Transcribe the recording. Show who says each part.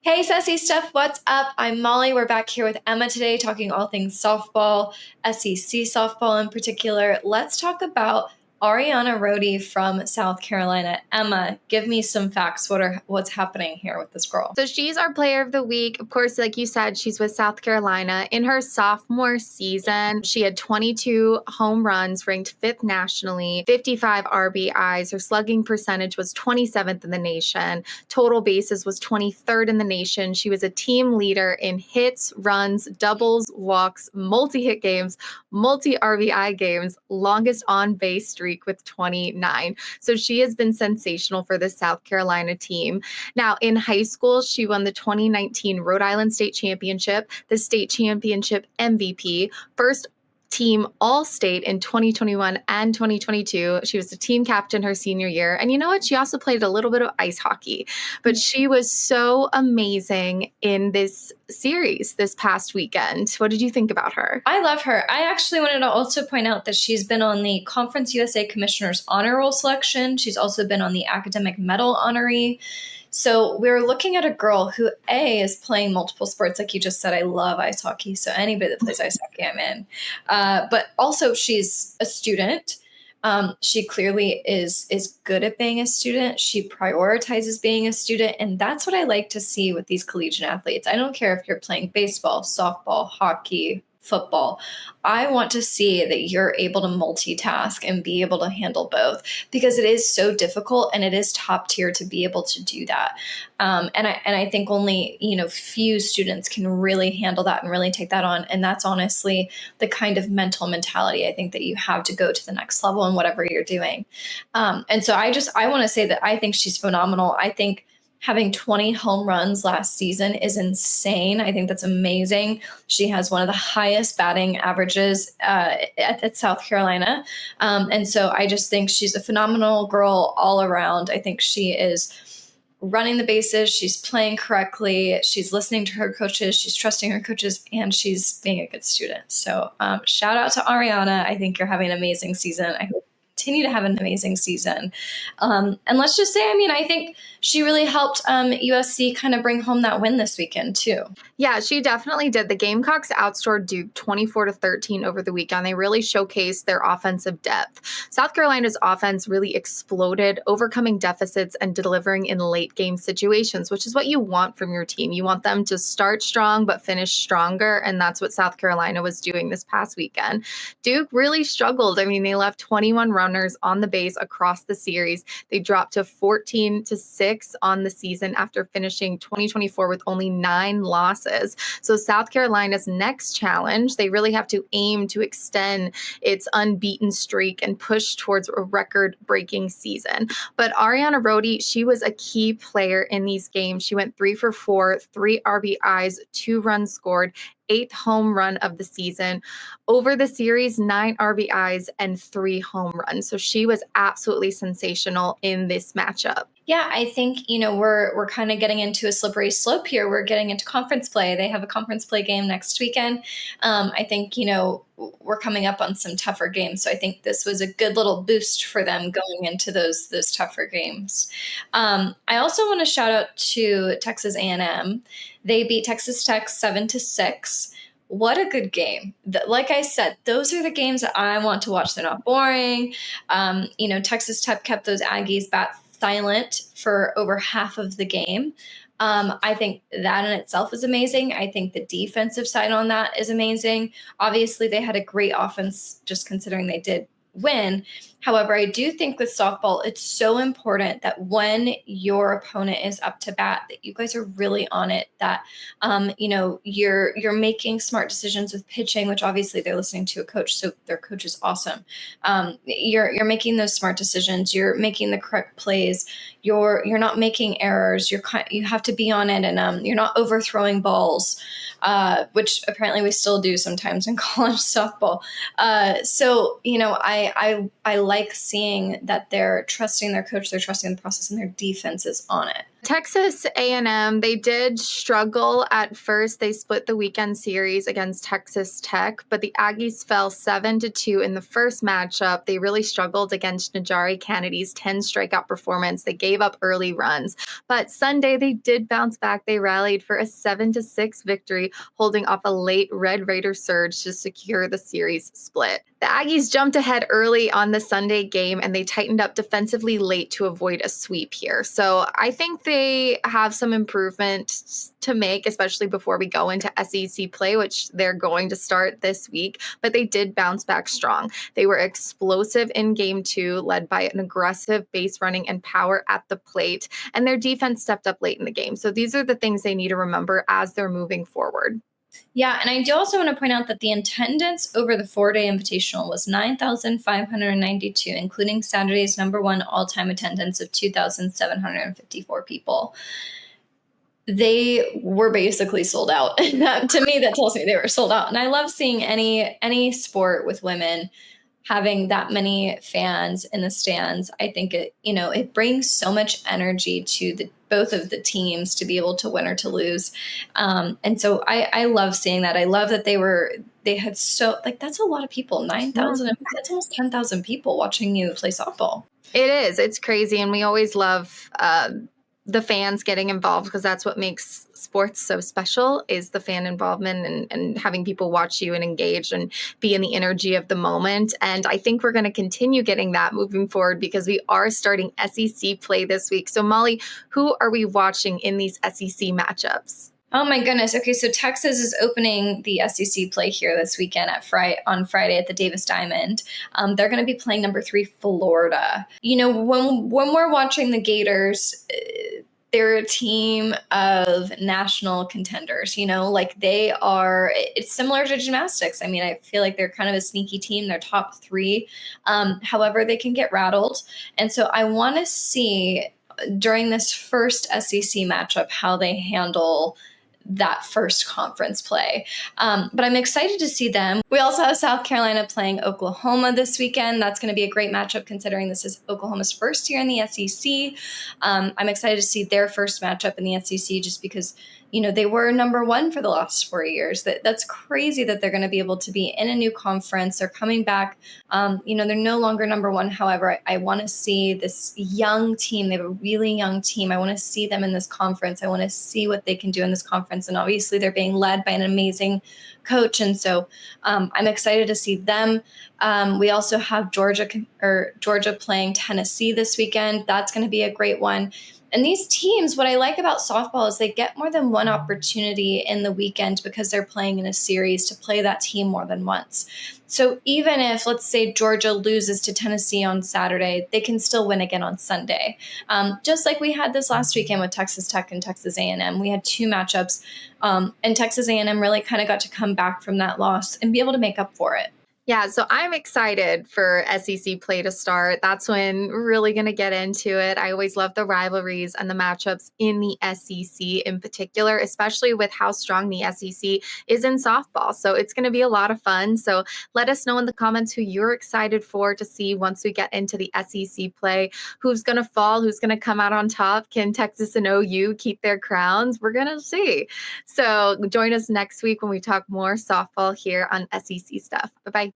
Speaker 1: Hey, Sassy Stuff, what's up? I'm Molly. We're back here with Emma today talking all things softball, SEC softball in particular. Let's talk about Arianna Rodi from South Carolina. Emma, give me some facts. What's happening here with this girl?
Speaker 2: So she's our player of the week. Of course, like you said, she's with South Carolina. In her sophomore season, she had 22 home runs, ranked fifth nationally, 55 RBIs. Her slugging percentage was 27th in the nation. Total bases was 23rd in the nation. She was a team leader in hits, runs, doubles, walks, multi-hit games, multi-RBI games, longest on-base streak with 29. So she has been sensational for the South Carolina team. Now, in high school, she won the 2019 Rhode Island State Championship, the state championship MVP, first team All-State in 2021 and 2022. She was the team captain her senior year. And you know what? She also played a little bit of ice hockey, but she was so amazing in this series this past weekend. What did you think about her?
Speaker 1: I love her. I actually wanted to also point out that she's been on the Conference USA Commissioner's Honor Roll selection. She's also been on the Academic Medal honoree. So we're looking at a girl who, A, is playing multiple sports. Like you just said, I love ice hockey. So anybody that plays ice hockey, I'm in. But also she's a student. She clearly is good at being a student. She prioritizes being a student. And that's what I like to see with these collegiate athletes. I don't care if you're playing baseball, softball, hockey, football. I want to see that you're able to multitask and be able to handle both, because it is so difficult and it is top tier to be able to do that. And I think only, few students can really handle that and really take that on. And that's honestly the kind of mental mentality I think that you have to go to the next level in whatever you're doing. And so I want to say that I think she's phenomenal. I think having 20 home runs last season is insane. I think that's amazing. She has one of the highest batting averages at South Carolina. And so I just think she's a phenomenal girl all around. I think she is running the bases. She's playing correctly. She's listening to her coaches. She's trusting her coaches, and she's being a good student. So shout out to Arianna. I think you're having an amazing season. I hope continue to have an amazing season. And let's just say, I think she really helped USC kind of bring home that win this weekend too.
Speaker 2: Yeah, she definitely did. The Gamecocks outscored Duke 24-13 over the weekend. They really showcased their offensive depth. South Carolina's offense really exploded, overcoming deficits and delivering in late game situations, which is what you want from your team. You want them to start strong but finish stronger, and that's what South Carolina was doing this past weekend. Duke really struggled. They left 21 runners on the base across the series. They dropped to 14-6 on the season after finishing 2024 with only 9 losses. So South Carolina's next challenge, they really have to aim to extend its unbeaten streak and push towards a record-breaking season. But Arianna Rodi, she was a key player in these games. She went 3 for 4, 3 RBIs, 2 runs scored, 8th home run of the season. Over the series, 9 RBIs and 3 home runs. So she was absolutely sensational in this matchup.
Speaker 1: Yeah, I think, we're kind of getting into a slippery slope here. We're getting into conference play. They have a conference play game next weekend. I think, we're coming up on some tougher games. So I think this was a good little boost for them going into those tougher games. I also want to shout out to Texas A&M. They beat Texas Tech 7-6. What a good game. Like I said, those are the games that I want to watch. They're not boring. Texas Tech kept those Aggies bat silent for over half of the game. I think that in itself is amazing. I think the defensive side on that is amazing. Obviously, they had a great offense just considering they did win. However, I do think with softball, it's so important that when your opponent is up to bat, that you guys are really on it, that, you're making smart decisions with pitching, which obviously they're listening to a coach. So their coach is awesome. You're making those smart decisions. You're making the correct plays. You're not making errors. You have to be on it, and you're not overthrowing balls, which apparently we still do sometimes in college softball. So I like seeing that they're trusting their coach, they're trusting the process, and their defense is on it.
Speaker 2: Texas A&M, they did struggle at first. They split the weekend series against Texas Tech, but the Aggies fell 7-2 in the first matchup. They really struggled against Najari Kennedy's 10 strikeout performance. They gave up early runs, but Sunday they did bounce back. They rallied for a 7-6 victory, holding off a late Red Raider surge to secure the series split. The Aggies jumped ahead early on the Sunday game, and they tightened up defensively late to avoid a sweep here. So I think they have some improvement to make, especially before we go into SEC play, which they're going to start this week. But they did bounce back strong. They were explosive in game 2, led by an aggressive base running and power at the plate. And their defense stepped up late in the game. So these are the things they need to remember as they're moving forward.
Speaker 1: Yeah, and I do also want to point out that the attendance over the 4-day invitational was 9,592, including Saturday's number one all-time attendance of 2,754 people. They were basically sold out. And to me, that tells me they were sold out. And I love seeing any sport with women having that many fans in the stands. I think it brings so much energy to both of the teams to be able to win or to lose. And so I love seeing that. I love that they had that's a lot of people, 9,000, that's almost 10,000 people watching you play softball.
Speaker 2: It is. It's crazy. And we always love the fans getting involved, because that's what makes sports so special, is the fan involvement and having people watch you and engage and be in the energy of the moment. And I think we're going to continue getting that moving forward, because we are starting SEC play this week. So Molly, who are we watching in these SEC matchups?
Speaker 1: Oh my goodness. Okay, so Texas is opening the SEC play here this weekend on Friday at the Davis Diamond. They're going to be playing number 3 Florida. When we're watching the Gators, they're a team of national contenders. They are. It's similar to gymnastics. I mean, I feel like they're kind of a sneaky team. They're top 3. However, they can get rattled, and so I want to see during this first SEC matchup how they handle that first conference play. But I'm excited to see them. We also have South Carolina playing Oklahoma this weekend. That's going to be a great matchup considering this is Oklahoma's first year in the SEC. I'm excited to see their first matchup in the SEC just because, they were number 1 for the last 4 years. That's crazy that they're going to be able to be in a new conference. They're coming back. They're no longer number 1. However, I want to see this young team. They have a really young team. I want to see them in this conference. I want to see what they can do in this conference. And obviously they're being led by an amazing coach. And so I'm excited to see them. We also have Georgia playing Tennessee this weekend. That's going to be a great one. And these teams, what I like about softball is they get more than one opportunity in the weekend because they're playing in a series to play that team more than once. So even if, let's say, Georgia loses to Tennessee on Saturday, they can still win again on Sunday. Just like we had this last weekend with Texas Tech and Texas A&M. We had 2 matchups, and Texas A&M really kind of got to come back from that loss and be able to make up for it.
Speaker 2: Yeah, so I'm excited for SEC play to start. That's when we're really going to get into it. I always love the rivalries and the matchups in the SEC in particular, especially with how strong the SEC is in softball. So it's going to be a lot of fun. So let us know in the comments who you're excited for to see once we get into the SEC play. Who's going to fall? Who's going to come out on top? Can Texas and OU keep their crowns? We're going to see. So join us next week when we talk more softball here on SEC Stuff. Bye-bye.